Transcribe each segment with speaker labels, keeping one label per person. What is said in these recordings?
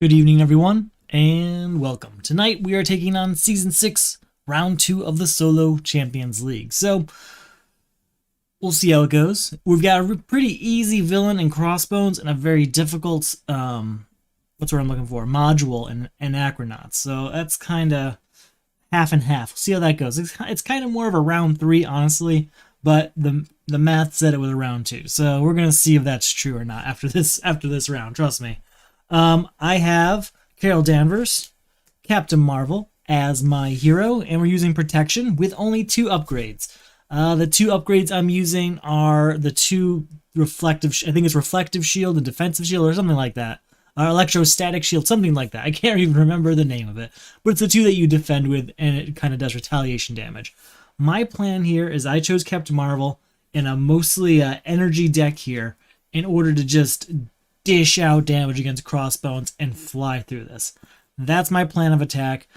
Speaker 1: Good evening, everyone, and welcome. Tonight we are taking on Season 6, Round 2 of the Solo Champions League. So, we'll see how it goes. We've got a pretty easy villain in Crossbones and a very difficult, what's what I'm looking for, module in Anachronauts. So that's kind of half and half. We'll see how that goes. It's kind of more of a Round 3, honestly, but the math said it was a Round 2. So we're going to see if that's true or not after this round, trust me. I have Carol Danvers, Captain Marvel as my hero, and we're using protection with only 2 upgrades. The 2 upgrades I'm using are the 2 reflective, I think it's reflective shield and defensive shield or something like that. Electrostatic shield, something like that. I can't even remember the name of it, but it's the 2 that you defend with, and it kind of does retaliation damage. My plan here is I chose Captain Marvel in a mostly energy deck here in order to just dish out damage against Crossbones and fly through this. That's my plan of attack.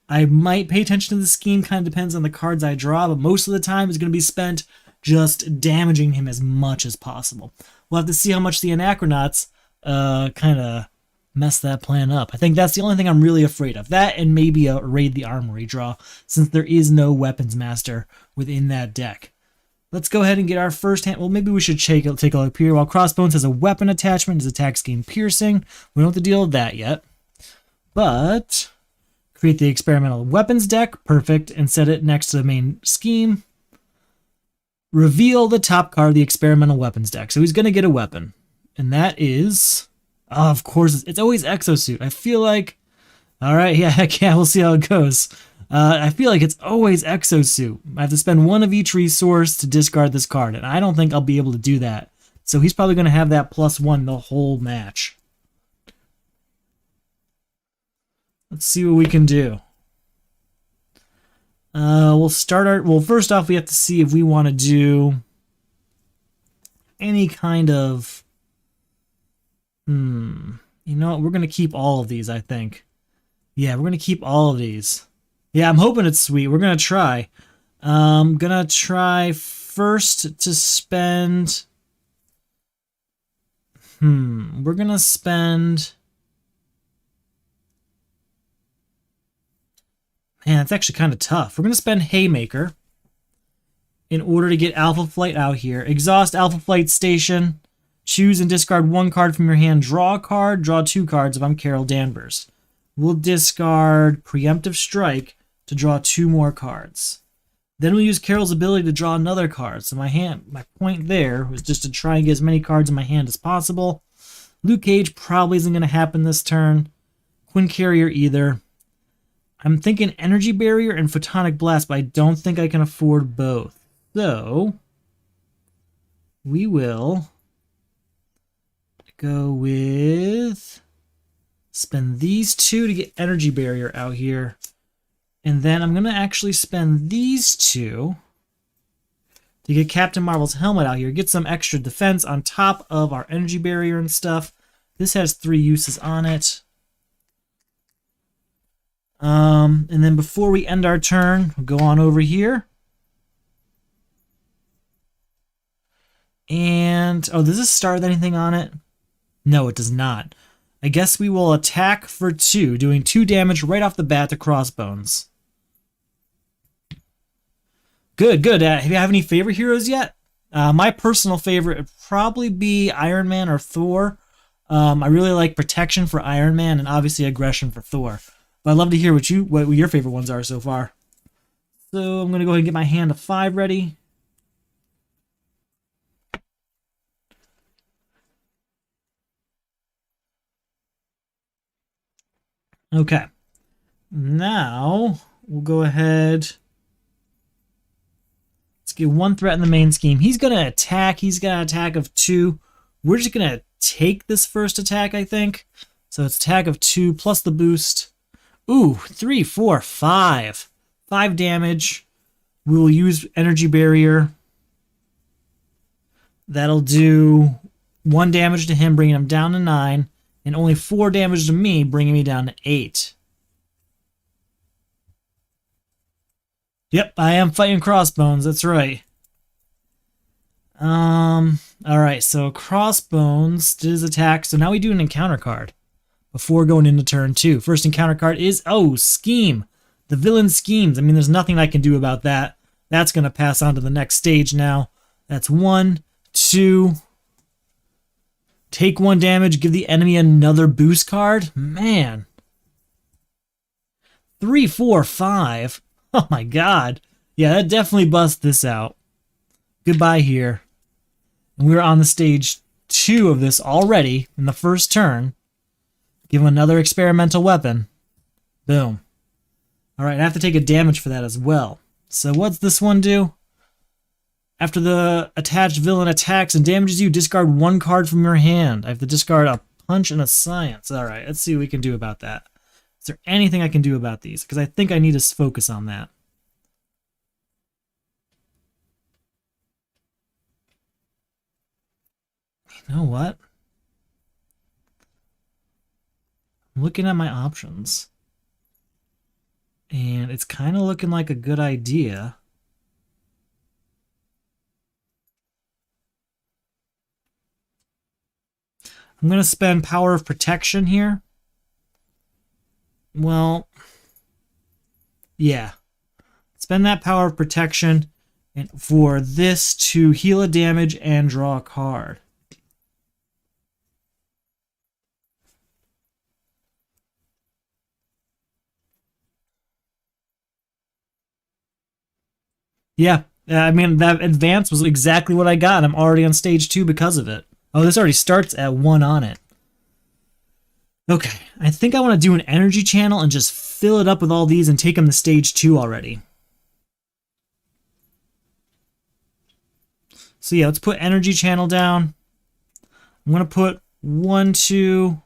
Speaker 1: I might pay attention to the scheme, kind of depends on the cards I draw, but most of the time is going to be spent just damaging him as much as possible. We'll have to see how much the Anachronauts kind of mess that plan up. I think that's the only thing I'm really afraid of. That and maybe a Raid the Armory draw, since there is no Weapons Master within that deck. Let's go ahead and get our first hand. Well, maybe we should take a look here. While Crossbones has a weapon attachment, his attack scheme piercing. We don't have to deal with that yet. But create the experimental weapons deck. Perfect. And set it next to the main scheme. Reveal the top card of the experimental weapons deck. So he's going to get a weapon. And that is, of course, it's always Exosuit. I feel like, all right, yeah, heck yeah, we'll see how it goes. I feel like it's always Exosuit. I have to spend 1 of each resource to discard this card, and I don't think I'll be able to do that. So he's probably going to have that +1 the whole match. Let's see what we can do. We'll start our... Well, first off, we have to see if we want to do any kind of... You know what? We're going to keep all of these, I think. Yeah, we're going to keep all of these. Yeah, I'm hoping it's sweet. We're going to try. Gonna try first to spend... We're going to spend... Man, it's actually kind of tough. We're going to spend Haymaker in order to get Alpha Flight out here. Exhaust Alpha Flight Station. Choose and discard 1 card from your hand. Draw a card. Draw 2 cards if I'm Carol Danvers. We'll discard Preemptive Strike to draw 2 more cards. Then we'll use Carol's ability to draw another card. So my point there was just to try and get as many cards in my hand as possible. Luke Cage probably isn't going to happen this turn. Quinn Carrier either. I'm thinking Energy Barrier and Photonic Blast, but I don't think I can afford both. So we will go with... Spend these 2 to get Energy Barrier out here. And then I'm going to actually spend these 2 to get Captain Marvel's helmet out here. Get some extra defense on top of our Energy Barrier and stuff. This has 3 uses on it. And then before we end our turn, we'll go on over here. And, oh, does this start with anything on it? No, it does not. I guess we will attack for 2, doing 2 damage right off the bat to Crossbones. Good, good. Do you have any favorite heroes yet? My personal favorite would probably be Iron Man or Thor. I really like Protection for Iron Man and obviously Aggression for Thor. But I'd love to hear what your favorite ones are so far. So I'm going to go ahead and get my hand of 5 ready. Okay, now we'll go ahead. Let's get 1 threat in the main scheme. He's going to attack. He's got an attack of 2. We're just going to take this first attack, I think. So it's attack of 2 plus the boost. Ooh, 3, 4, 5. 5 damage. We will use Energy Barrier. That'll do 1 damage to him, bringing him down to 9. And only 4 damage to me, bringing me down to 8. Yep, I am fighting Crossbones, that's right. Alright, so Crossbones did his attack, so now we do an encounter card. before going into turn 2. First encounter card is, oh, Scheme. The villain schemes. I mean, there's nothing I can do about that. That's going to pass on to the next stage now. That's 1, 2. Take 1 damage, give the enemy another boost card. Man. 3, 4, 5. Oh my god. Yeah, that definitely busts this out. Goodbye here. And we're on the stage 2 of this already in the first turn. Give him another experimental weapon. Boom. Alright, I have to take a damage for that as well. So what's this one do? After the attached villain attacks and damages you, discard 1 card from your hand. I have to discard a punch and a science. Alright, let's see what we can do about that. Is there anything I can do about these? Because I think I need to focus on that. You know what? I'm looking at my options. And it's kind of looking like a good idea. I'm going to spend Power of Protection here. Well, yeah. Spend that Power of Protection and for this to heal a damage and draw a card. Yeah, I mean, that advance was exactly what I got. I'm already on stage 2 because of it. Oh, this already starts at 1 on it. Okay, I think I want to do an energy channel and just fill it up with all these and take them to stage 2 already. So yeah, let's put energy channel down. I'm going to put 1, 2,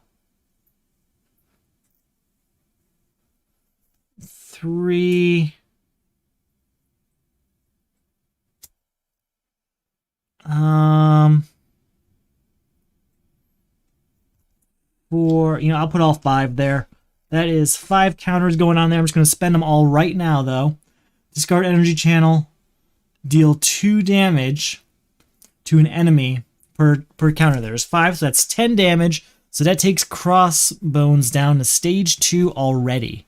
Speaker 1: 3... 4, I'll put all 5 there. That is 5 counters going on there. I'm just going to spend them all right now, though. Discard energy channel. Deal 2 damage to an enemy per counter. There's 5, so that's 10 damage. So that takes Crossbones down to stage 2 already.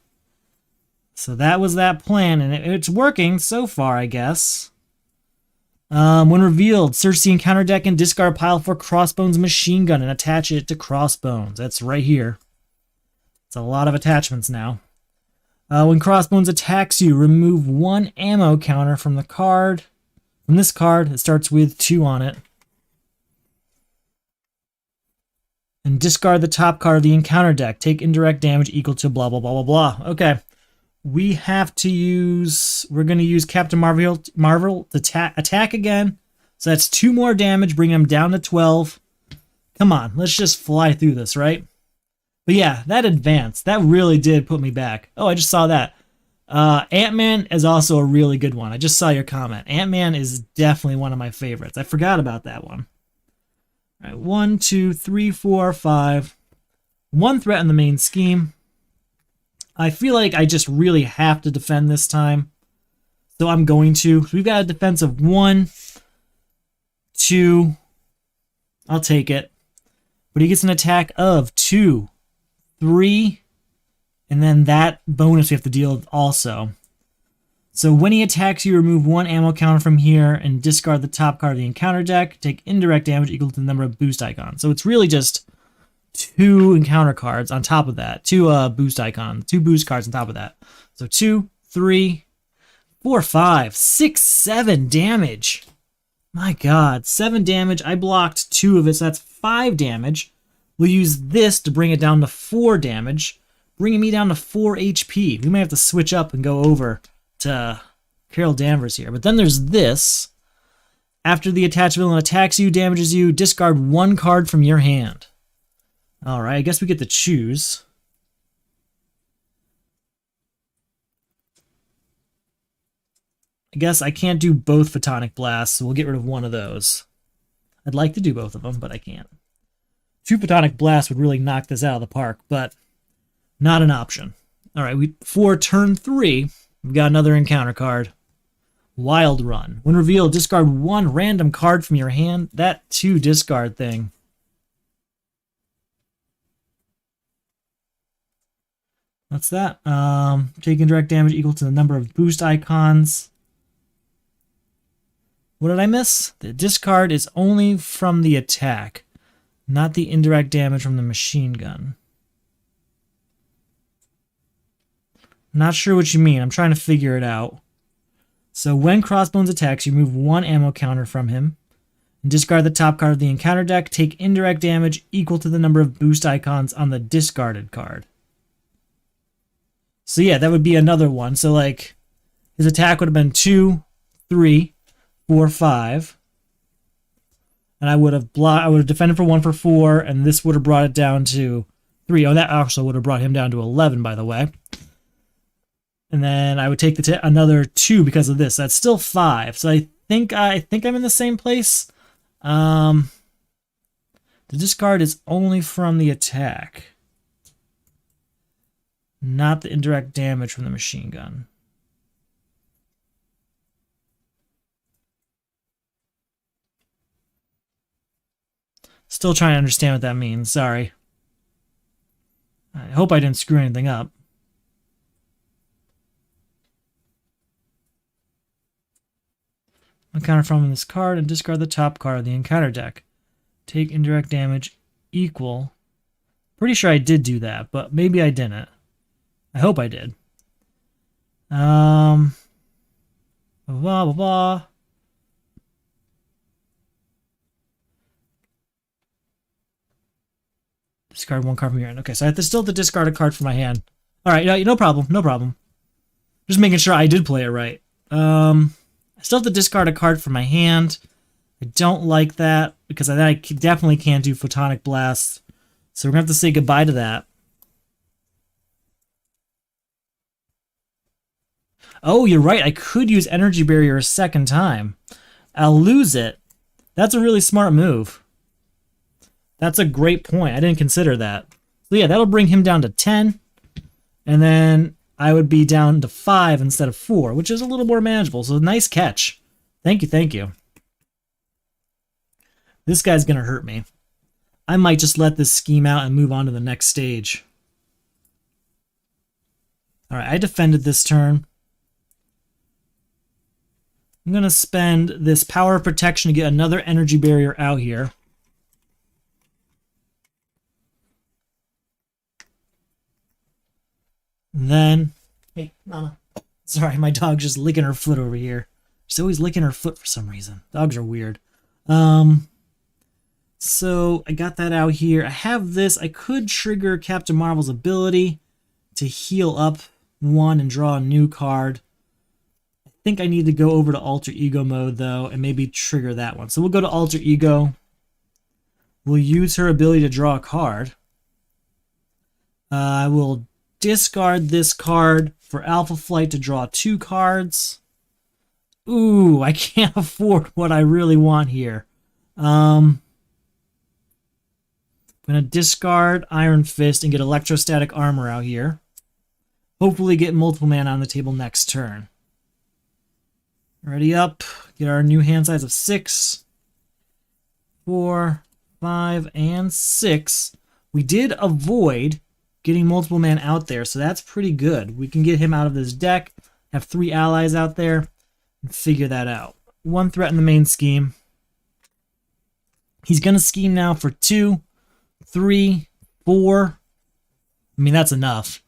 Speaker 1: So that was that plan, and it's working so far, I guess. When revealed, search the encounter deck and discard a pile for Crossbones machine gun and attach it to Crossbones. That's right here. It's a lot of attachments now. When Crossbones attacks you, remove 1 ammo counter from the card. From this card, it starts with 2 on it. And discard the top card of the encounter deck. Take indirect damage equal to blah, blah, blah, blah, blah. Okay. We have to use... We're going to use Captain Marvel to attack again. So that's 2 more damage, bring him down to 12. Come on, let's just fly through this, right? But yeah, that advance, that really did put me back. Oh, I just saw that. Ant-Man is also a really good one. I just saw your comment. Ant-Man is definitely one of my favorites. I forgot about that one. All right, 1, 2, 3, 4, 5. 1 threat in the main scheme. I feel like I just really have to defend this time. So I'm going to. So we've got a defense of 1, 2. I'll take it. But he gets an attack of 2, 3. And then that bonus we have to deal with also. So when he attacks you, remove 1 ammo counter from here and discard the top card of the encounter deck. Take indirect damage equal to the number of boost icons. So it's really just 2 encounter cards on top of that. 2 boost icons. 2 boost cards on top of that. So 2, 3, 4, 5, 6, 7 damage. My god. 7 damage. I blocked 2 of it, so that's 5 damage. We'll use this to bring it down to 4 damage, bringing me down to 4 HP. We may have to switch up and go over to Carol Danvers here. But then there's this. After the attached villain attacks you, damages you, discard 1 card from your hand. Alright, I guess we get to choose. I guess I can't do both Photonic Blasts, so we'll get rid of one of those. I'd like to do both of them, but I can't. 2 Photonic Blasts would really knock this out of the park, but not an option. Alright, for turn 3, we've got another encounter card. Wild Run. When revealed, discard 1 random card from your hand. That 2 discard thing. What's that? Taking direct damage equal to the number of boost icons. What did I miss? The discard is only from the attack, not the indirect damage from the machine gun. Not sure what you mean. I'm trying to figure it out. So when Crossbones attacks, you remove 1 ammo counter from him. And discard the top card of the encounter deck. Take indirect damage equal to the number of boost icons on the discarded card. So yeah, that would be another one. So like, his attack would have been 2, 3, 4, 5. And I would have defended for 1 for 4, and this would have brought it down to 3. Oh, that also would have brought him down to 11, by the way. And then I would take another 2 because of this. That's still 5. So I think I'm in the same place. The discard is only from the attack, not the indirect damage from the machine gun. Still trying to understand what that means. Sorry. I hope I didn't screw anything up. Encounter from this card and discard the top card of the encounter deck. Take indirect damage equal. Pretty sure I did do that, but maybe I didn't. I hope I did. Blah, blah, blah. Discard 1 card from your hand. Okay, so I have to still have to discard a card from my hand. All right, no problem, no problem. Just making sure I did play it right. I still have to discard a card from my hand. I don't like that because I definitely can't do Photonic Blast. So we're going to have to say goodbye to that. Oh, you're right. I could use Energy Barrier a second time. I'll lose it. That's a really smart move. That's a great point. I didn't consider that. So yeah, that'll bring him down to 10. And then I would be down to 5 instead of 4, which is a little more manageable. So nice catch. Thank you, thank you. This guy's going to hurt me. I might just let this scheme out and move on to the next stage. All right, I defended this turn. I'm going to spend this Power of Protection to get another Energy Barrier out here. And then, hey, Mama. Sorry, my dog's just licking her foot over here. She's always licking her foot for some reason. Dogs are weird. So I got that out here. I have this. I could trigger Captain Marvel's ability to heal up 1 and draw a new card. I think I need to go over to Alter Ego mode, though, and maybe trigger that one. So we'll go to Alter Ego. We'll use her ability to draw a card. I will discard this card for Alpha Flight to draw 2 cards. Ooh, I can't afford what I really want here. I'm going to discard Iron Fist and get Electrostatic Armor out here. Hopefully get multiple mana on the table next turn. Ready up. Get our new hand size of 6, 4, 5, and 6. We did avoid getting multiple man out there, so that's pretty good. We can get him out of this deck, have 3 allies out there, and figure that out. 1 threat in the main scheme. He's going to scheme now for 2, 3, 4. I mean, that's enough.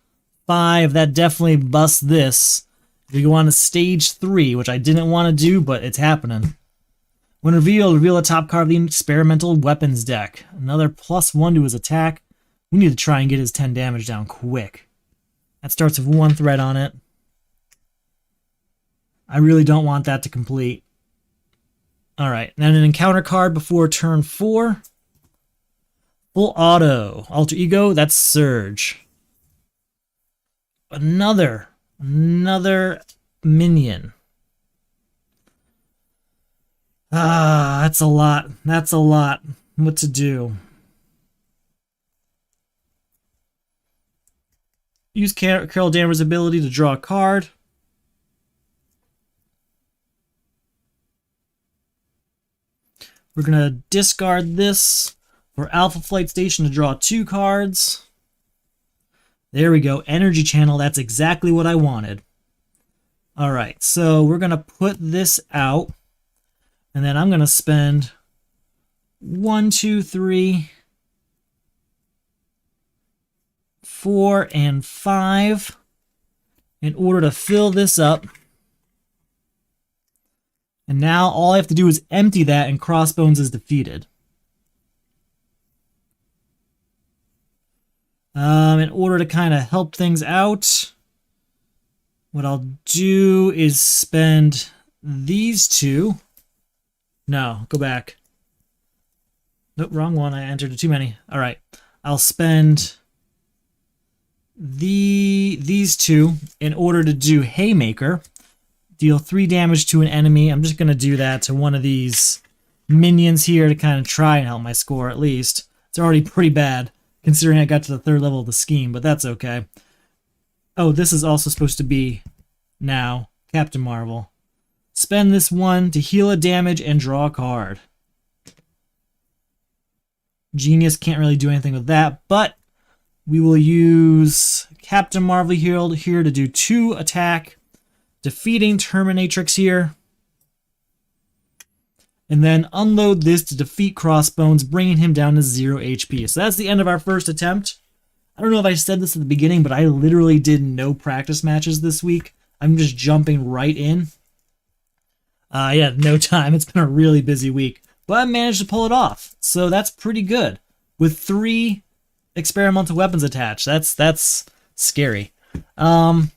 Speaker 1: 5, that definitely busts this. We go on to stage 3, which I didn't want to do, but it's happening. When revealed, reveal a top card of the experimental weapons deck. Another +1 to his attack. We need to try and get his 10 damage down quick. That starts with 1 threat on it. I really don't want that to complete. Alright, then an encounter card before turn 4. Full auto. Alter Ego, that's Surge. Another minion. That's a lot. That's a lot. What to do? Use Carol Danvers' ability to draw a card. We're going to discard this for Alpha Flight Station to draw 2 cards. There we go. Energy channel. That's exactly what I wanted. All right, so we're going to put this out. And then I'm going to spend 1, 2, 3, 4, and 5 in order to fill this up. And now all I have to do is empty that and Crossbones is defeated. In order to kind of help things out, what I'll do is spend these two. No, go back. Nope, wrong one. I entered too many. All right. I'll spend these two in order to do Haymaker. Deal 3 damage to an enemy. I'm just going to do that to one of these minions here to kind of try and help my score at least. It's already pretty bad considering I got to the 3rd level of the scheme, but that's okay. Oh, this is also supposed to be now Captain Marvel. Spend this one to heal a damage and draw a card. Genius can't really do anything with that, but we will use Captain Marvel here to do 2 attack, defeating Terminatrix here. And then unload this to defeat Crossbones, bringing him down to 0 HP. So that's the end of our first attempt. I don't know if I said this at the beginning, but I literally did no practice matches this week. I'm just jumping right in. Yeah, no time. It's been a really busy week. But I managed to pull it off. So that's pretty good. With 3 experimental weapons attached. That's scary. So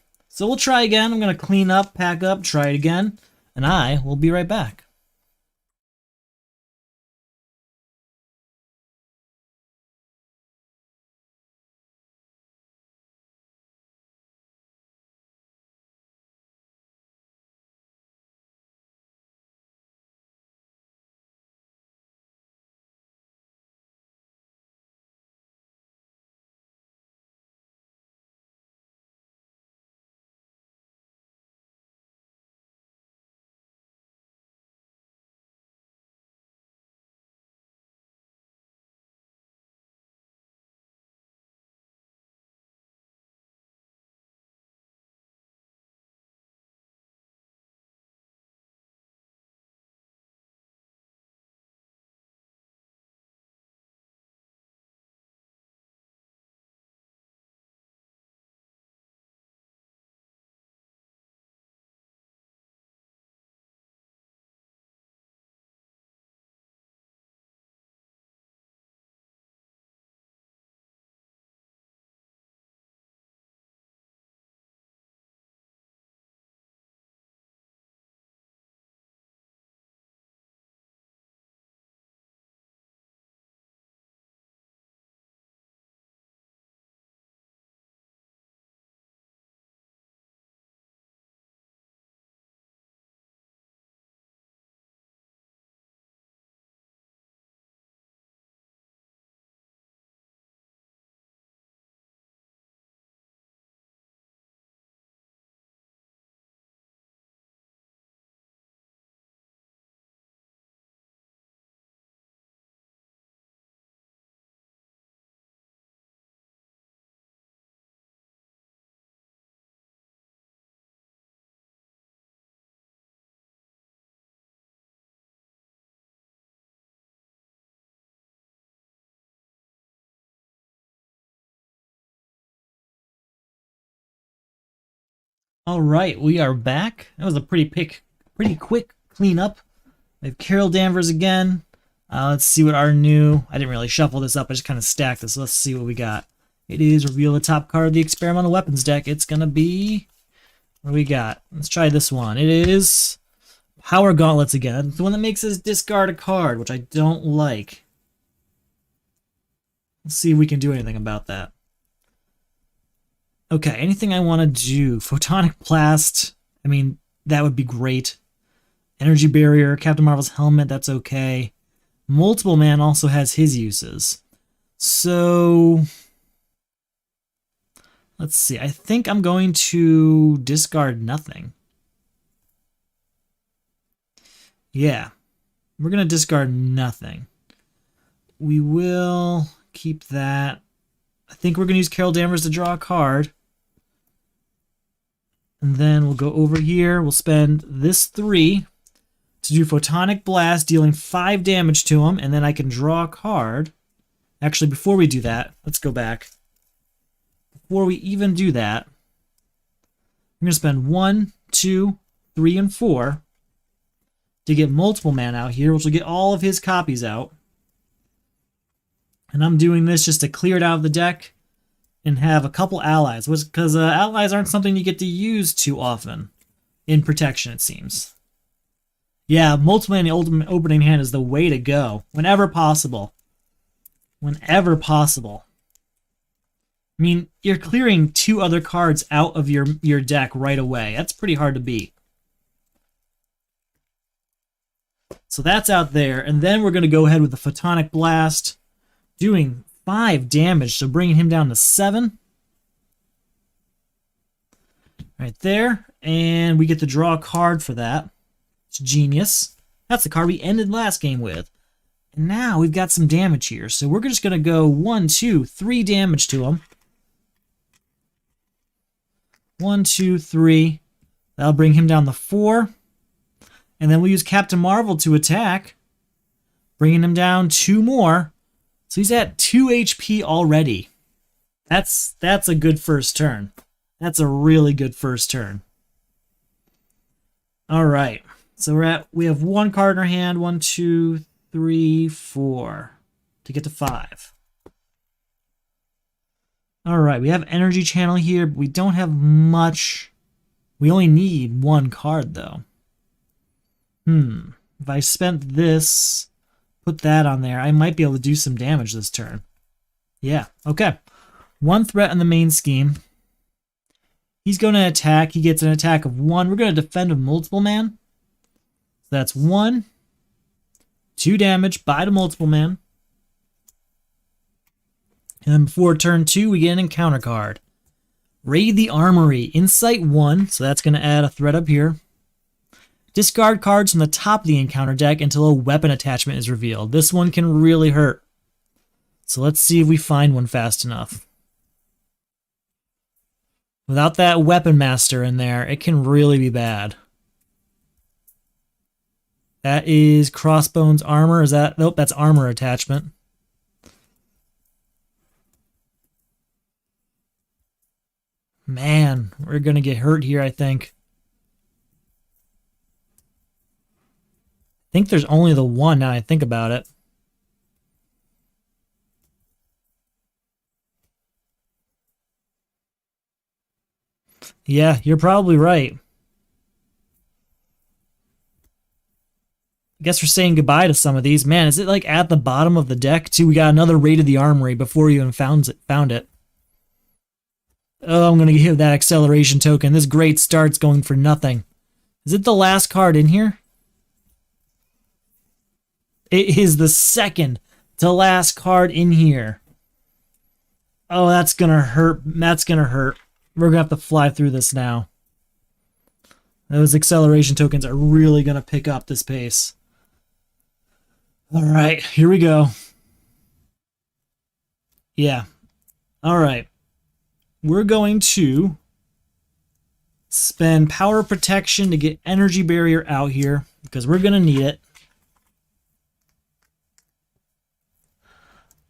Speaker 1: we'll try again. I'm going to clean up, pack up, try it again. And I will be right back. All right, we are back. That was a pretty quick cleanup. We have Carol Danvers again. Let's see what our new... I didn't really shuffle this up. I just kind of stacked this. Let's see what we got. It is reveal the top card of the experimental weapons deck. It's going to be... What do we got? Let's try this one. It is Power Gauntlets again. It's the one that makes us discard a card, which I don't like. Let's see if we can do anything about that. Okay, anything I want to do. Photonic Blast. I mean, that would be great. Energy Barrier, Captain Marvel's helmet, that's okay. Multiple Man also has his uses. So, let's see. I think I'm going to discard nothing. Yeah, we're going to discard nothing. We will keep that. I think we're going to use Carol Danvers to draw a card. And then we'll go over here. We'll spend this 3 to do Photonic Blast, dealing 5 damage to him. And then I can draw a card. Actually, before we do that, let's go back. Before we even do that, I'm going to spend 1, 2, 3, and 4 to get multiple mana out here, which will get all of his copies out. And I'm doing this just to clear it out of the deck and have a couple allies, because allies aren't something you get to use too often in protection, it seems. Yeah, multiple mana ultimate opening hand is the way to go, whenever possible. Whenever possible. I mean, you're clearing 2 other cards out of your deck right away. That's pretty hard to beat. So that's out there, and then we're going to go ahead with the Photonic Blast, doing 5 damage, so bringing him down to 7. Right there, and we get to draw a card for that. It's genius. That's the card we ended last game with. And now we've got some damage here, so we're just going to go 1, 2, 3 damage to him. 1, 2, 3. That'll bring him down to 4. And then we'll use Captain Marvel to attack, bringing him down 2 more. So he's at 2 HP already. That's a good first turn. That's a really good first turn. All right. So we have 1 card in our hand. 1, 2, 3, 4 to get to 5. All right. We have Energy Channel here, but we don't have much. We only need 1 card though. If I spent this, put that on there, I might be able to do some damage this turn. Yeah, okay. 1 threat in the main scheme. He's going to attack. He gets an attack of 1. We're going to defend with multiple man. So that's 1, 2 damage, bye to multiple man. And then before turn 2, we get an encounter card. Raid the Armory. Insight 1, so that's going to add a threat up here. Discard cards from the top of the encounter deck until a weapon attachment is revealed. This one can really hurt. So let's see if we find one fast enough. Without that Weapon Master in there, it can really be bad. That is Crossbones armor. Is that? Nope, that's armor attachment. Man, we're going to get hurt here, I think. I think there's only the one now I think about it. Yeah, you're probably right. I guess we're saying goodbye to some of these. Man, is it like at the bottom of the deck too? We got another Raid of the Armory before you even found it. Oh, I'm going to give that acceleration token. This great start's going for nothing. Is it the last card in here? It is the second to last card in here. Oh, that's going to hurt. That's going to hurt. We're going to have to fly through this now. Those acceleration tokens are really going to pick up this pace. All right, here we go. Yeah. All right. We're going to spend power protection to get energy barrier out here because we're going to need it.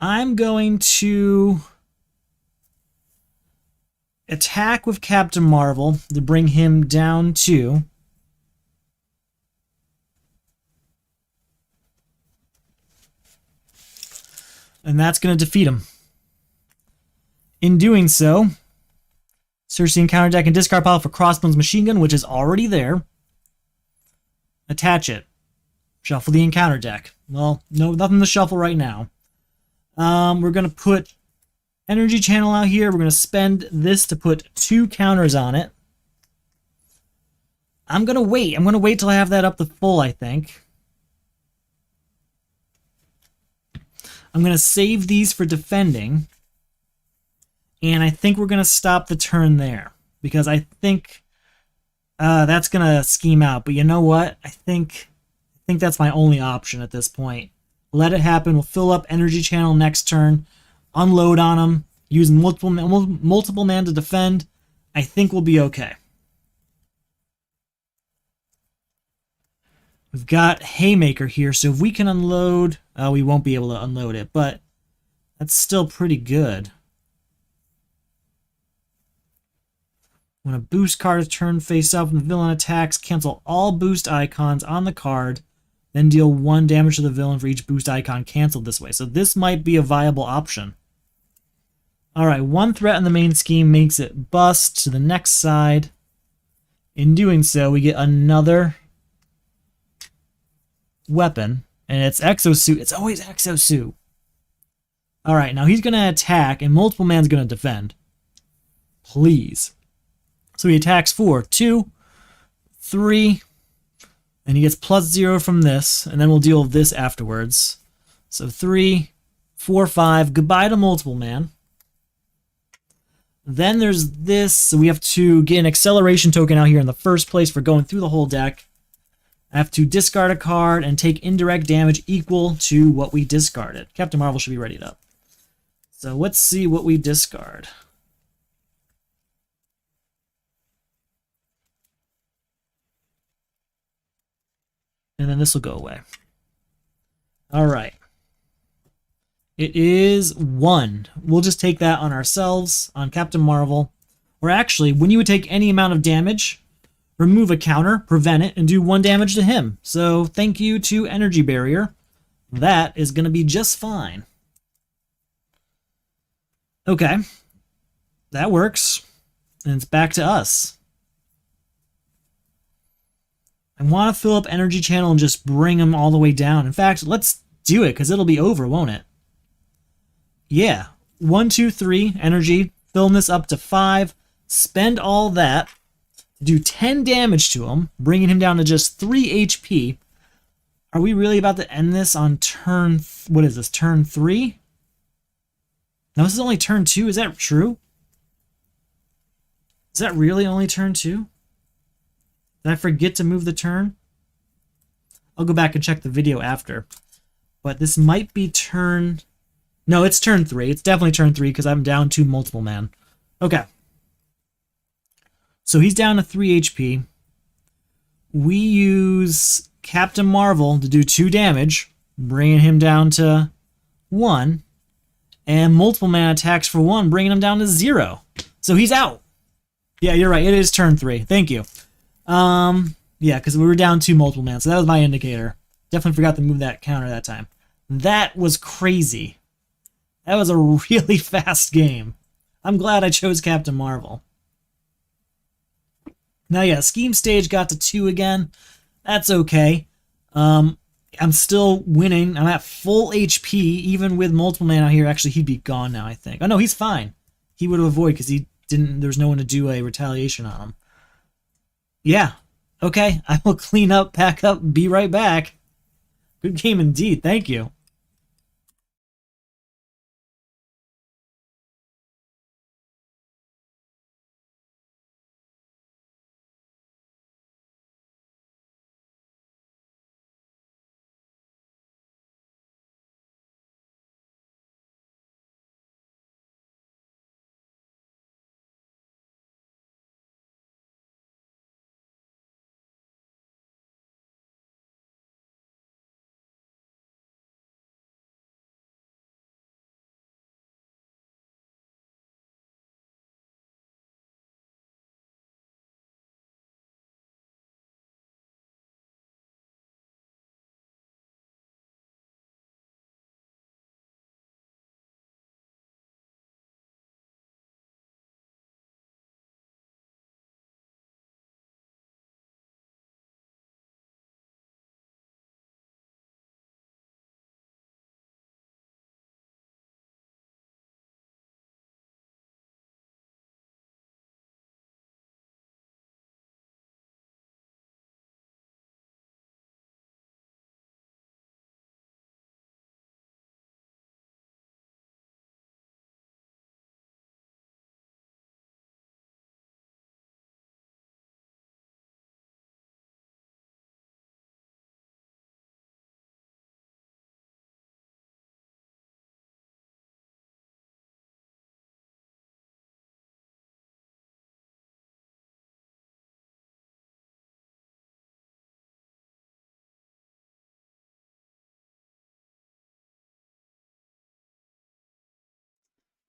Speaker 1: I'm going to attack with Captain Marvel to bring him down to and that's going to defeat him. In doing so, search the encounter deck and discard pile for Crossbones machine gun, which is already there. Attach it. Shuffle the encounter deck. Well, no, nothing to shuffle right now. We're going to put energy channel out here. We're going to spend this to put 2 counters on it. I'm going to wait. I'm going to wait till I have that up to full, I think. I'm going to save these for defending. And I think we're going to stop the turn there. Because I think that's going to scheme out. But you know what? I think that's my only option at this point. Let it happen. We'll fill up energy channel next turn. Unload on them. using multiple man to defend, I think we'll be okay. We've got Haymaker here, so if we can unload... we won't be able to unload it, but that's still pretty good. When a boost card is turned face up and the villain attacks, cancel all boost icons on the card, then deal 1 damage to the villain for each boost icon canceled this way. So this might be a viable option. Alright, 1 threat in the main scheme makes it bust to the next side. In doing so, we get another weapon, and it's Exosuit. It's always Exosuit. Alright, now he's going to attack, and multiple man's going to defend. Please. So he attacks for 2, 3, and he gets +0 from this, and then we'll deal with this afterwards. So 3, 4, 5. Goodbye to multiple man. Then there's this, so we have to get an acceleration token out here in the first place for going through the whole deck. I have to discard a card and take indirect damage equal to what we discarded. Captain Marvel should be readied up. So let's see what we discard. And then this will go away. All right. It is 1. We'll just take that on ourselves, on Captain Marvel. Or actually, when you would take any amount of damage, remove a counter, prevent it, and do 1 damage to him. So thank you to Energy Barrier. That is going to be just fine. Okay. That works. And it's back to us. I want to fill up Energy Channel and just bring him all the way down. In fact, let's do it, because it'll be over, won't it? Yeah. 1, 2, 3, energy. Filling this up to 5. Spend all that. Do 10 damage to him, bringing him down to just 3 HP. Are we really about to end this on turn... What is this, turn 3? No, this is only turn 2. Is that true? Is that really only turn 2? Did I forget to move the turn? I'll go back and check the video after. But this might be turn... No, it's turn 3. It's definitely turn 3 because I'm down to multiple man. Okay. So he's down to 3 HP. We use Captain Marvel to do 2 damage, bringing him down to 1. And multiple man attacks for 1, bringing him down to 0. So he's out. Yeah, you're right. It is turn 3. Thank you. Yeah, because we were down 2 multiple man, so that was my indicator. Definitely forgot to move that counter that time. That was crazy. That was a really fast game. I'm glad I chose Captain Marvel. Now, yeah, Scheme Stage got to 2 again. That's okay. I'm still winning. I'm at full HP, even with multiple man out here. Actually, he'd be gone now, I think. Oh, no, he's fine. He would have avoided because he didn't. There's no one to do a retaliation on him. Yeah. Okay, I will clean up, pack up, be right back. Good game indeed. Thank you.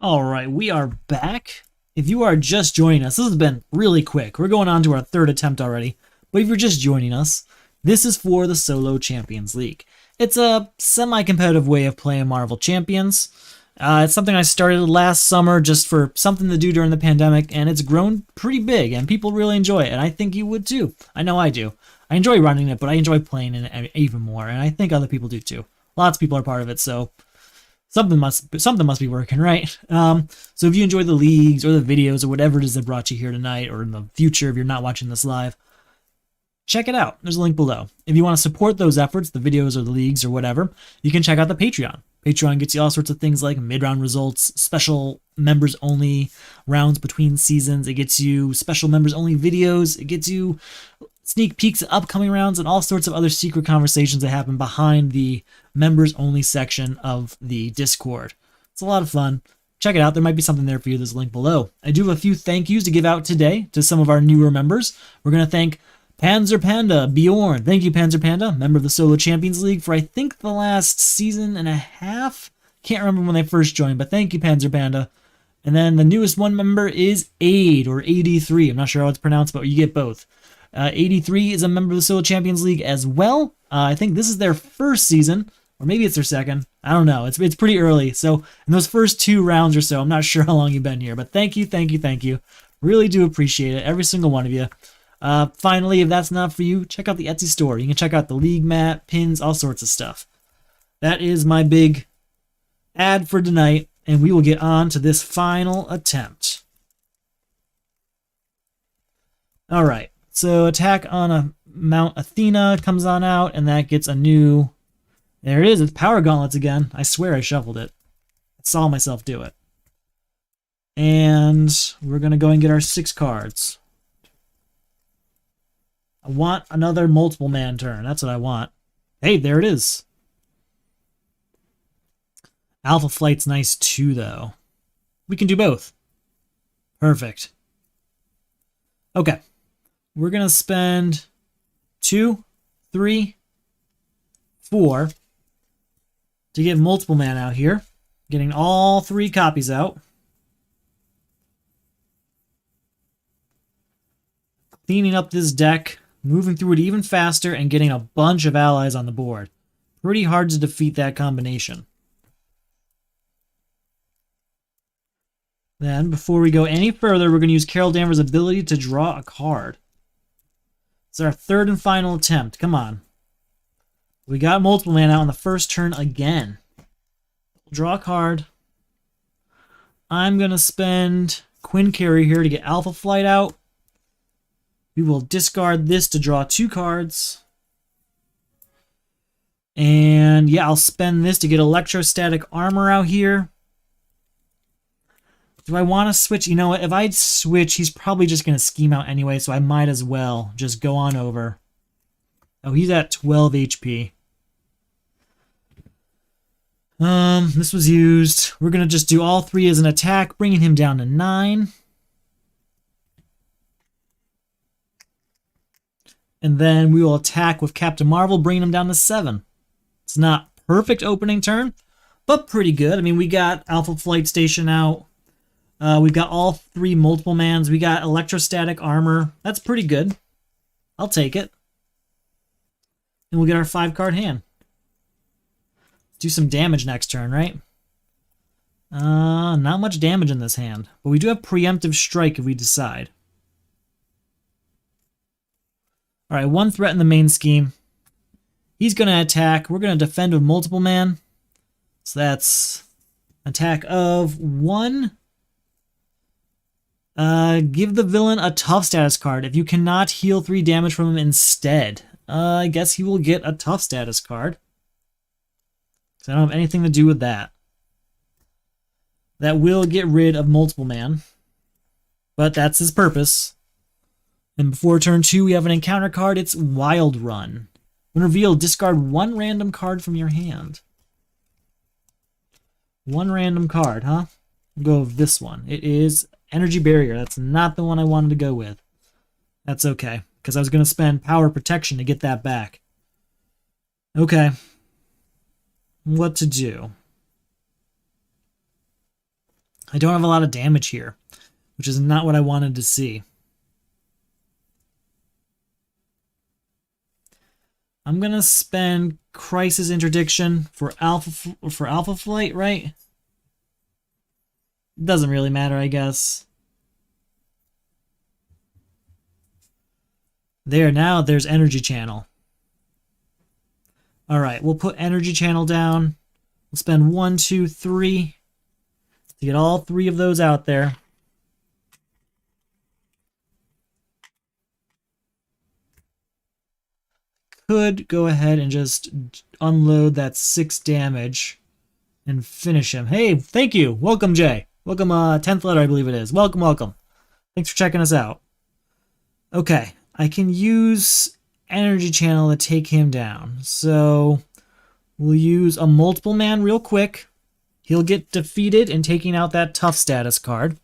Speaker 1: Alright, we are back. If you are just joining us, this has been really quick. We're going on to our third attempt already. But if you're just joining us, this is for the Solo Champions League. It's a semi-competitive way of playing Marvel Champions. It's something I started last summer just for something to do during the pandemic, and it's grown pretty big, and people really enjoy it, and I think you would too. I know I do. I enjoy running it, but I enjoy playing it even more, and I think other people do too. Lots of people are part of it, so something must be working, right? So if you enjoy the leagues or the videos or whatever it is that brought you here tonight, or in the future if you're not watching this live, check it out. There's a link below. If you want to support those efforts, the videos or the leagues or whatever, you can check out the Patreon. Patreon gets you all sorts of things like mid-round results, special members-only rounds between seasons. It gets you special members-only videos. It gets you sneak peeks at upcoming rounds and all sorts of other secret conversations that happen behind the members-only section of the Discord. It's a lot of fun. Check it out. There might be something there for you. There's a link below. I do have a few thank yous to give out today to some of our newer members. We're going to thank Panzer Panda, Björn. Thank you, Panzer Panda, member of the Solo Champions League for I think the last season and a half. Can't remember when they first joined, but thank you, Panzer Panda. And then the newest one member is Aid, or 83. I'm not sure how it's pronounced, but you get both. 83 is a member of the Solo Champions League as well. I think this is their first season, or maybe it's their second. I don't know. It's pretty early. So in those first 2 rounds or so, I'm not sure how long you've been here, but thank you, thank you, thank you. Really do appreciate it, every single one of you. Finally, if that's not for you, check out the Etsy store. You can check out the league map, pins, all sorts of stuff. That is my big ad for tonight, and we will get on to this final attempt. All right, so attack on a Mount Athena comes on out, and that gets a new... There it is, it's Power Gauntlets again. I swear I shuffled it. I saw myself do it. And we're going to go and get our 6 cards. I want another multiple man turn. That's what I want. Hey, there it is. Alpha Flight's nice too, though. We can do both. Perfect. Okay. We're going to spend 2, 3, 4 to get multiple man out here. Getting all 3 copies out. Cleaning up this deck. Moving through it even faster and getting a bunch of allies on the board. Pretty hard to defeat that combination. Then, before we go any further, we're going to use Carol Danvers' ability to draw a card. It's our 3rd and final attempt. Come on. We got multiple man out on the first turn again. Draw a card. I'm going to spend Quinn Carey here to get Alpha Flight out. We will discard this to draw 2 cards. And yeah, I'll spend this to get electrostatic armor out here. Do I want to switch? You know what? If I switch, he's probably just going to scheme out anyway, so I might as well just go on over. Oh, he's at 12 HP. This was used. We're going to just do all 3 as an attack, bringing him down to 9. And then we will attack with Captain Marvel, bringing him down to 7. It's not perfect opening turn, but pretty good. I mean, we got Alpha Flight Station out. We've got all 3 multiple mans. We got electrostatic armor. That's pretty good. I'll take it. And we'll get our 5-card hand. Let's do some damage next turn, right? Not much damage in this hand, but we do have preemptive strike if we decide. All right, 1 threat in the main scheme. He's going to attack. We're going to defend with multiple man. So that's attack of 1. Give the villain a tough status card. If you cannot heal 3 damage from him instead, I guess he will get a tough status card. So I don't have anything to do with that. That will get rid of multiple man. But that's his purpose. And before turn 2, we have an encounter card. It's Wild Run. When revealed, discard 1 random card from your hand. 1 random card, huh? We'll go with this one. It is Energy Barrier. That's not the one I wanted to go with. That's okay, because I was going to spend Power Protection to get that back. Okay. What to do? I don't have a lot of damage here, which is not what I wanted to see. I'm gonna spend Crisis Interdiction for Alpha Flight, right? Doesn't really matter, I guess. There, now there's Energy Channel. Alright, we'll put Energy Channel down. We'll spend 1, 2, 3 to get all 3 of those out there. Could go ahead and just unload that 6 damage and finish him. Hey, thank you. Welcome, Jay. Welcome, 10th letter, I believe it is. Welcome, welcome. Thanks for checking us out. Okay, I can use Energy Channel to take him down. So we'll use a multiple man real quick. He'll get defeated in taking out that tough status card.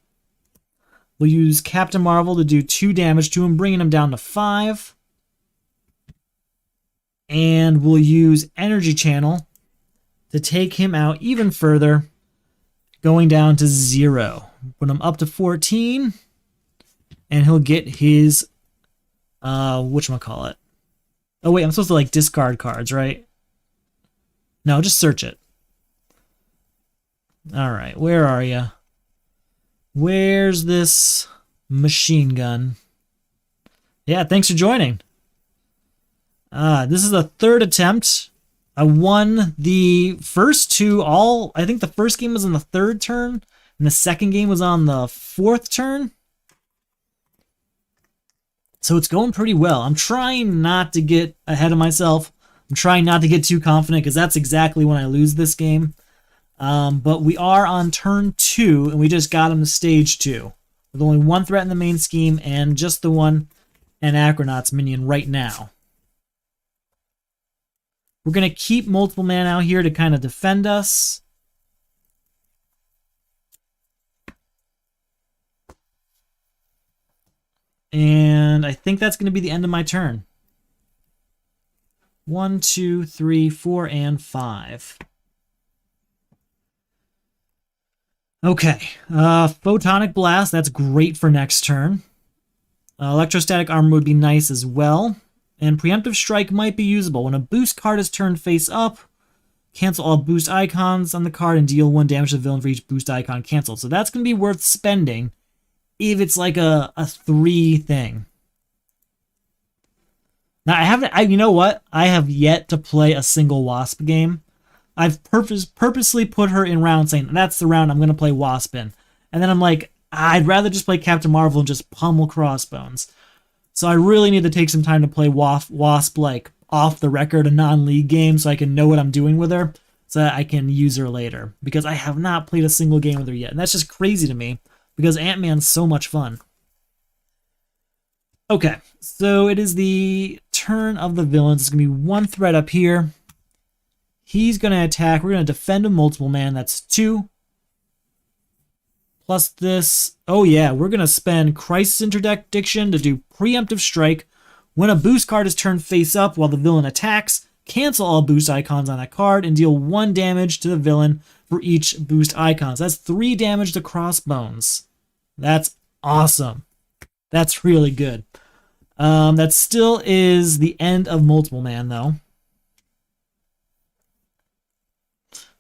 Speaker 1: We'll use Captain Marvel to do 2 damage to him, bringing him down to 5. And we'll use Energy Channel to take him out even further, going down to 0. Put him up to 14, and he'll get his, whatchamacallit. Oh wait, I'm supposed to like discard cards, right? No, just search it. Alright, where are you? Where's this machine gun? Yeah, thanks for joining. This is the 3rd attempt. I won the first 2 I think the first game was on the 3rd turn, and the second game was on the 4th turn. So it's going pretty well. I'm trying not to get ahead of myself. I'm trying not to get too confident, because that's exactly when I lose this game. But we are on turn 2, and we just got him to stage 2. With only 1 threat in the main scheme, and just the one Anachronauts minion right now. We're going to keep multiple man out here to kind of defend us. And I think that's going to be the end of my turn. 1, 2, 3, 4, and 5. Okay. Photonic Blast, that's great for next turn. Electrostatic Armor would be nice as well. And Preemptive Strike might be usable. When a boost card is turned face up, cancel all boost icons on the card and deal 1 damage to the villain for each boost icon canceled. So that's going to be worth spending if it's like a 3 thing. Now, you know what? I have yet to play a single Wasp game. I've purposely put her in round saying, that's the round I'm going to play Wasp in. And then I'm like, I'd rather just play Captain Marvel and just pummel Crossbones. So I really need to take some time to play Wasp like off the record, a non-league game, so I can know what I'm doing with her, so that I can use her later. Because I have not played a single game with her yet, and that's just crazy to me, because Ant-Man's so much fun. Okay, so it is the turn of the villains. It's going to be 1 threat up here. He's going to attack. We're going to defend a multiple man. That's 2. Plus this, oh yeah, we're going to spend Crisis Interdiction to do Preemptive Strike. When a boost card is turned face up while the villain attacks, cancel all boost icons on that card and deal 1 damage to the villain for each boost icon. So that's 3 damage to Crossbones. That's awesome. That's really good. That still is the end of Multiple Man, though.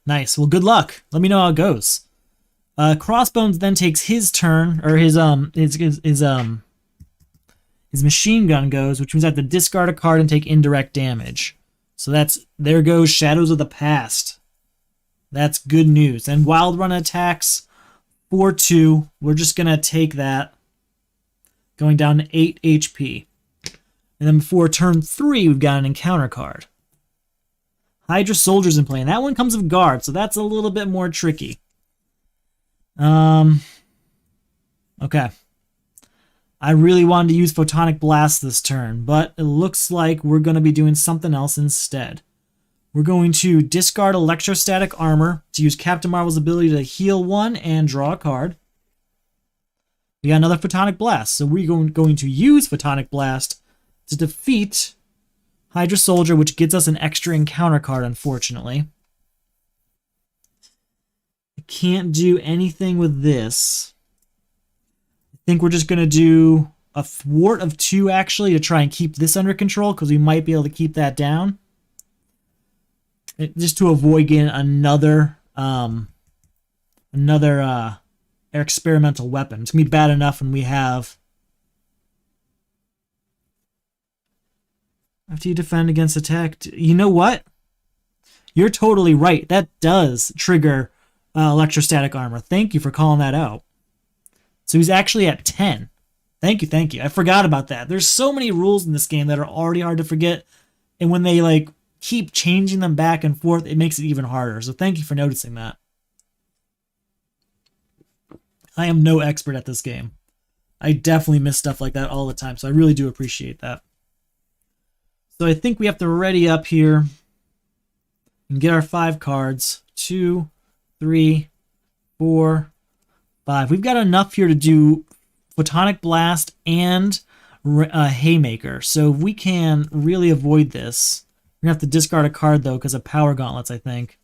Speaker 1: Nice. Well, good luck. Let me know how it goes. Crossbones then takes his turn, or his machine gun goes, which means I have to discard a card and take indirect damage. So there goes Shadows of the Past. That's good news. And Wild Run attacks for 2. We're just gonna take that, going down to 8 HP. And then before turn 3, we've got an encounter card. Hydra Soldier's in play, and that one comes with guard, so that's a little bit more tricky. Okay. I really wanted to use Photonic Blast this turn, but it looks like we're going to be doing something else instead. We're going to discard Electrostatic Armor to use Captain Marvel's ability to heal 1 and draw a card. We got another Photonic Blast, so we're going to use Photonic Blast to defeat Hydra Soldier, which gets us an extra encounter card, unfortunately. I can't do anything with this. I think we're just going to do a thwart of 2, actually, to try and keep this under control, because we might be able to keep that down. Just to avoid getting another experimental weapon. It's going to be bad enough when we have... After you defend against attack... You know what? You're totally right. That does trigger electrostatic armor. Thank you for calling that out. So he's actually at 10. Thank you, thank you. I forgot about that. There's so many rules in this game that are already hard to forget. And when they like keep changing them back and forth, it makes it even harder. So thank you for noticing that. I am no expert at this game. I definitely miss stuff like that all the time. So I really do appreciate that. So I think we have to ready up here and get our 5 cards. 2, 3, 4, 5. We've got enough here to do Photonic Blast and Haymaker. So if we can really avoid this, we're going to have to discard a card, though, because of Power Gauntlets, I think.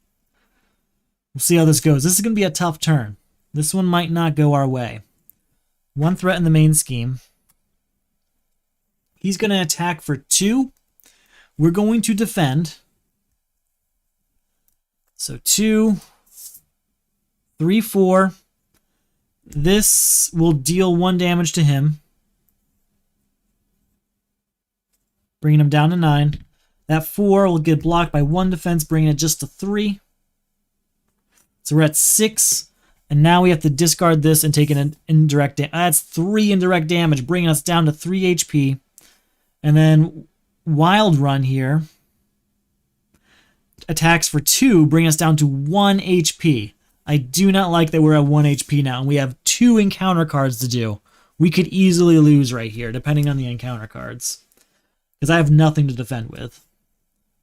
Speaker 1: We'll see how this goes. This is going to be a tough turn. This one might not go our way. 1 threat in the main scheme. He's going to attack for 2. We're going to defend. So 2, 3, 4. This will deal 1 damage to him, bringing him down to 9. That 4 will get blocked by 1 defense, bringing it just to 3. So we're at 6, and now we have to discard this and take an indirect damage. That's 3 indirect damage, bringing us down to 3 HP. And then Wild Run here attacks for 2, bringing us down to 1 HP. I do not like that we're at 1 HP now, and we have 2 encounter cards to do. We could easily lose right here, depending on the encounter cards, because I have nothing to defend with.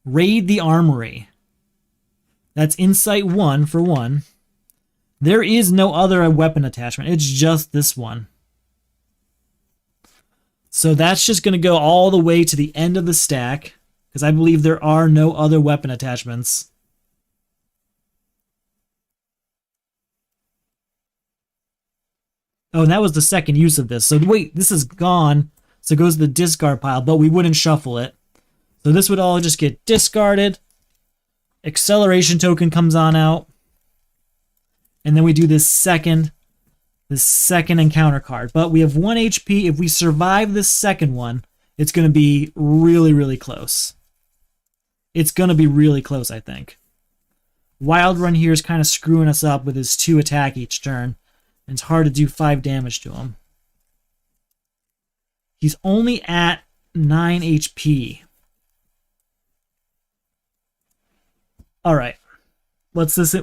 Speaker 1: Raid the Armory. That's Insight 1 for 1. There is no other weapon attachment. It's just this one. So that's just going to go all the way to the end of the stack, because I believe there are no other weapon attachments. Oh, and that was the second use of this. So wait, this is gone. So it goes to the discard pile, but we wouldn't shuffle it. So this would all just get discarded. Acceleration token comes on out. And then we do this second encounter card. But we have 1 HP. If we survive this second one, it's going to be really, really close. It's going to be really close, I think. Wild Run here is kind of screwing us up with his 2 attack each turn. And it's hard to do 5 damage to him. He's only at 9 HP. All right. Let's see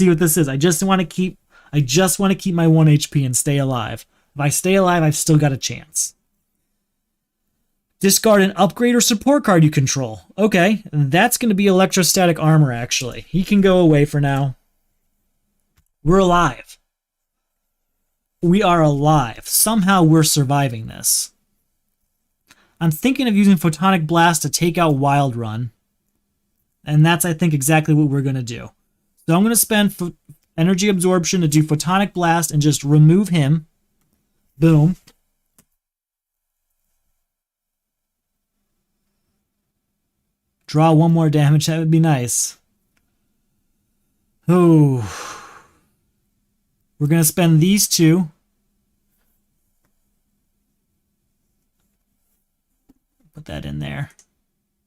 Speaker 1: what this is. I just want to keep my 1 HP and stay alive. If I stay alive, I've still got a chance. Discard an upgrade or support card you control. Okay, that's going to be electrostatic armor, actually. He can go away for now. We're alive. We are alive. Somehow we're surviving this. I'm thinking of using Photonic Blast to take out Wild Run. And that's, I think, exactly what we're going to do. So I'm going to spend Energy Absorption to do Photonic Blast and just remove him. Boom. Draw 1 more damage. That would be nice. Oh. We're going to spend these 2. Put that in there.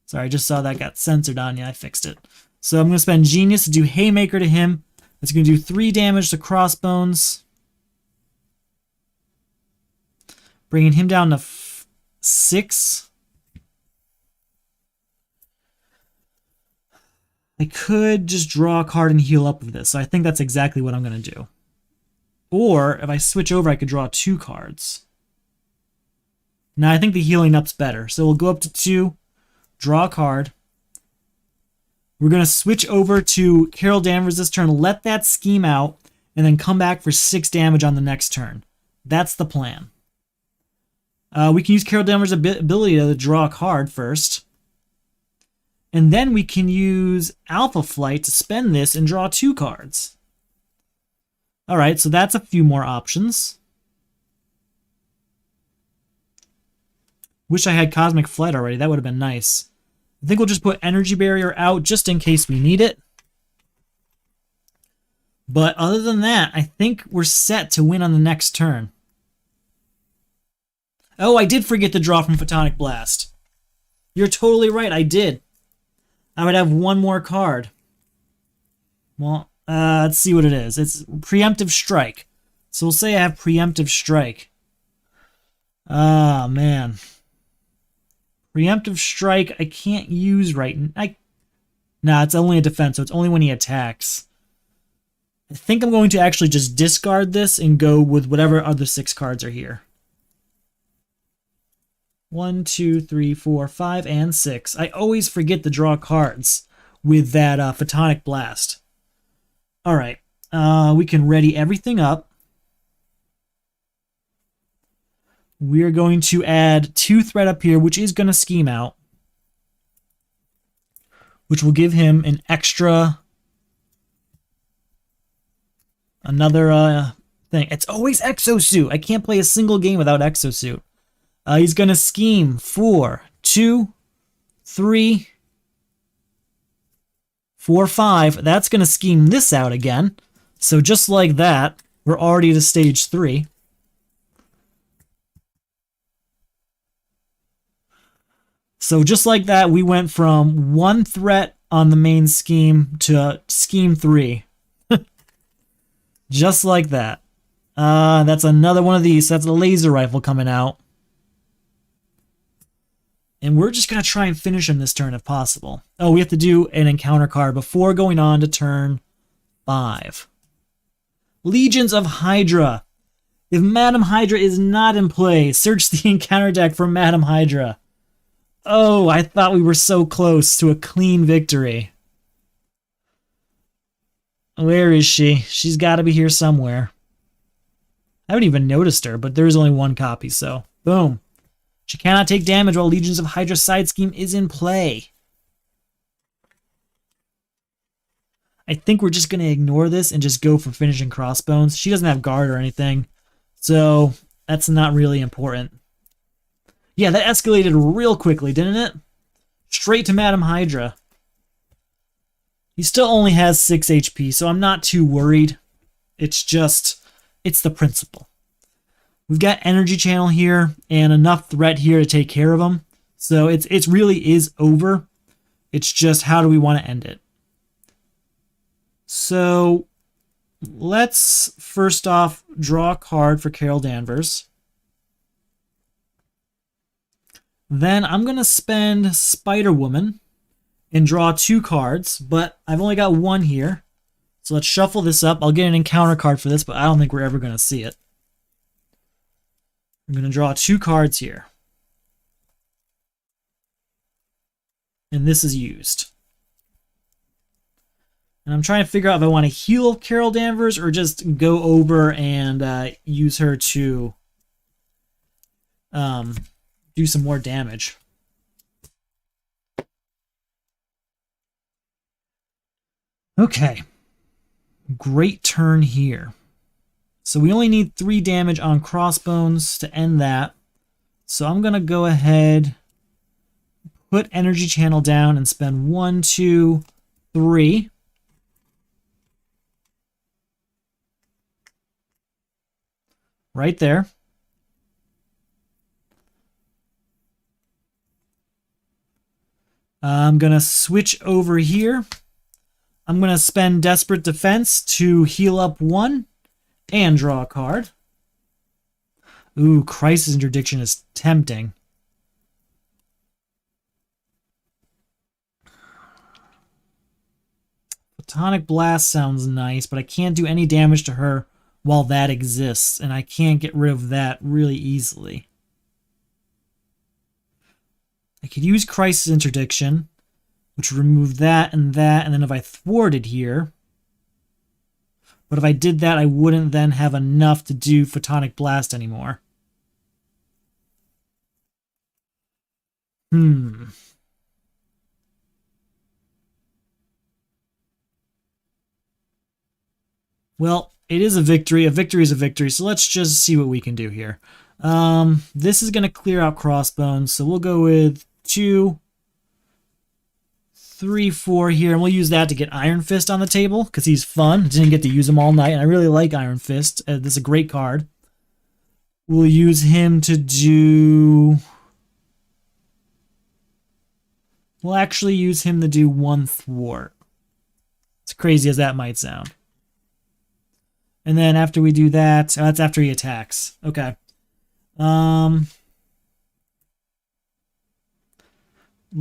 Speaker 1: Sorry, I just saw that got censored on you. I fixed it. So I'm going to spend Genius to do Haymaker to him. That's going to do 3 damage to Crossbones. Bringing him down to 6. I could just draw a card and heal up with this. So I think that's exactly what I'm going to do. Or if I switch over, I could draw 2 cards. Now I think the healing up's better. So we'll go up to 2. Draw a card. We're going to switch over to Carol Danvers this turn, let that scheme out, and then come back for 6 damage on the next turn. That's the plan. We can use Carol Danvers' ability to draw a card first. And then we can use Alpha Flight to spend this and draw 2 cards. Alright, so that's a few more options. Wish I had Cosmic Flight already. That would have been nice. I think we'll just put Energy Barrier out just in case we need it. But other than that, I think we're set to win on the next turn. Oh, I did forget to draw from Photonic Blast. You're totally right, I did. I would have one more card. Well, let's see what it is. It's Preemptive Strike. So we'll say I have Preemptive Strike. Ah, man. Preemptive Strike I can't use right now. Nah, it's only a defense, so it's only when he attacks. I think I'm going to actually just discard this and go with whatever other 6 cards are here. 1, 2, 3, 4, 5, and 6. I always forget to draw cards with that Photonic Blast. Alright, we can ready everything up. We're going to add 2 threat up here, which is going to scheme out. Which will give him an extra... Another thing. It's always Exosuit. I can't play a single game without Exosuit. He's going to scheme 4, 2, 3, 4, 5. That's going to scheme this out again. So just like that, we're already to stage 3. So just like that, we went from 1 threat on the main scheme to scheme 3. Just like that. That's another one of these. That's a laser rifle coming out. And we're just going to try and finish him this turn if possible. Oh, we have to do an encounter card before going on to turn 5. Legions of Hydra. If Madam Hydra is not in play, search the encounter deck for Madam Hydra. Oh, I thought we were so close to a clean victory. Where is she? She's got to be here somewhere. I haven't even noticed her, but there is only 1 copy, so boom. She cannot take damage while Legions of Hydra side scheme is in play. I think we're just going to ignore this and just go for finishing Crossbones. She doesn't have guard or anything, so that's not really important. Yeah, that escalated real quickly, didn't it? Straight to Madam Hydra. He still only has 6 HP, so I'm not too worried. It's the principle. We've got Energy Channel here and enough threat here to take care of him. So it really is over. It's just how do we want to end it? So let's first off draw a card for Carol Danvers. Then I'm going to spend Spider-Woman and draw 2 cards, but I've only got 1 here. So let's shuffle this up. I'll get an encounter card for this, but I don't think we're ever going to see it. I'm going to draw 2 cards here. And this is used. And I'm trying to figure out if I want to heal Carol Danvers or just go over and use her to do some more damage. Okay. Great turn here. So we only need 3 damage on Crossbones to end that. So I'm going to go ahead, put Energy Channel down and spend 1, 2, 3. Right there. I'm going to switch over here. I'm going to spend Desperate Defense to heal up 1 and draw a card. Ooh, Crisis Interdiction is tempting. Photonic Blast sounds nice, but I can't do any damage to her while that exists, and I can't get rid of that really easily. I could use Crisis Interdiction, which would remove that, and then if I thwarted here... But if I did that, I wouldn't then have enough to do Photonic Blast anymore. Well, It is a victory. A victory is a victory. So let's just see what we can do here. This is going to clear out Crossbones. So we'll go with 2, 3, 4 here. And we'll use that to get Iron Fist on the table because he's fun. Didn't get to use him all night. And I really like Iron Fist. This is a great card. We'll use him to do... We'll actually use him to do 1 thwart. As crazy as that might sound. And then after we do that, oh, that's after he attacks. Okay. We'll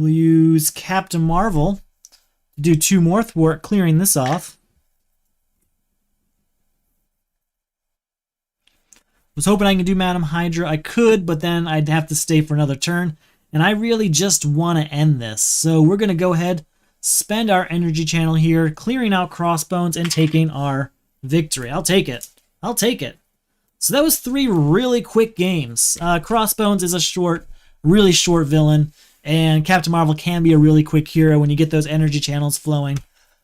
Speaker 1: use Captain Marvel to do 2 more thwart, clearing this off. Was hoping I could do Madam Hydra. I could, but then I'd have to stay for another turn. And I really just want to end this. So we're going to go ahead, spend our energy channel here, clearing out Crossbones and taking our victory. I'll take it. I'll take it. So that was 3 really quick games. Crossbones is a really short villain. And Captain Marvel can be a really quick hero when you get those energy channels flowing.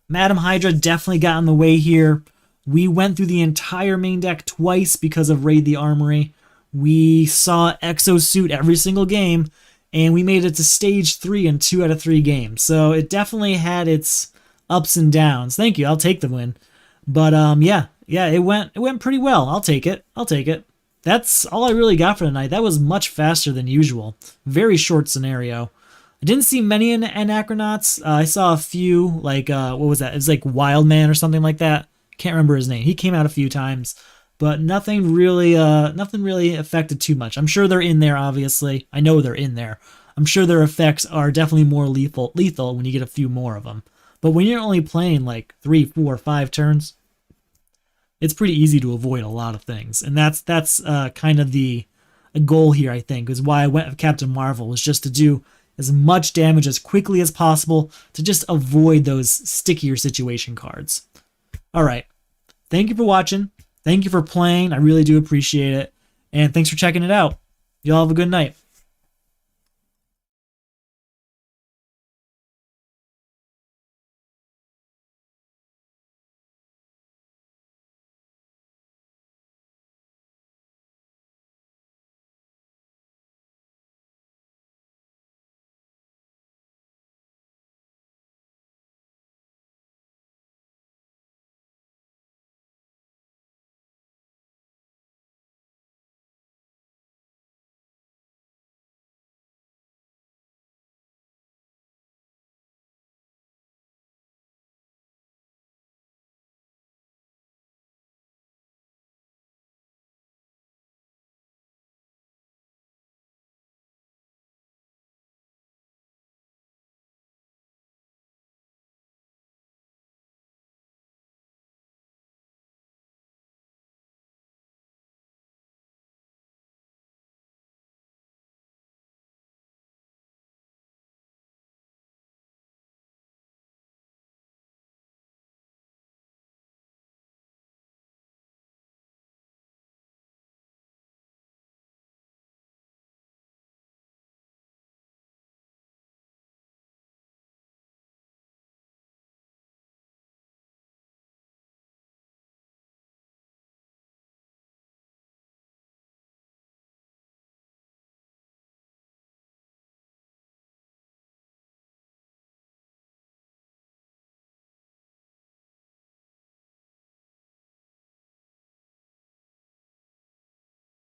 Speaker 1: Madam Hydra definitely got in the way here. We went through the entire main deck twice because of Raid the Armory. We saw Exosuit every single game. And we made it to stage 3 in 2 out of 3 games. So it definitely had its ups and downs. Thank you. I'll take the win. But yeah, it went pretty well. I'll take it. I'll take it. That's all I really got for tonight. That was much faster than usual. Very short scenario. I didn't see many Anachronauts. I saw a few, like, what was that? It was like Wildman or something like that. Can't remember his name. He came out a few times. But nothing really affected too much. I'm sure they're in there, obviously. I know they're in there. I'm sure their effects are definitely more lethal when you get a few more of them. But when you're only playing like 3, 4, 5 turns, it's pretty easy to avoid a lot of things. And that's kind of a goal here, I think, is why I went with Captain Marvel, was just to do as much damage as quickly as possible to just avoid those stickier situation cards. All right. Thank you for watching. Thank you for playing. I really do appreciate it. And thanks for checking it out. Y'all have a good night.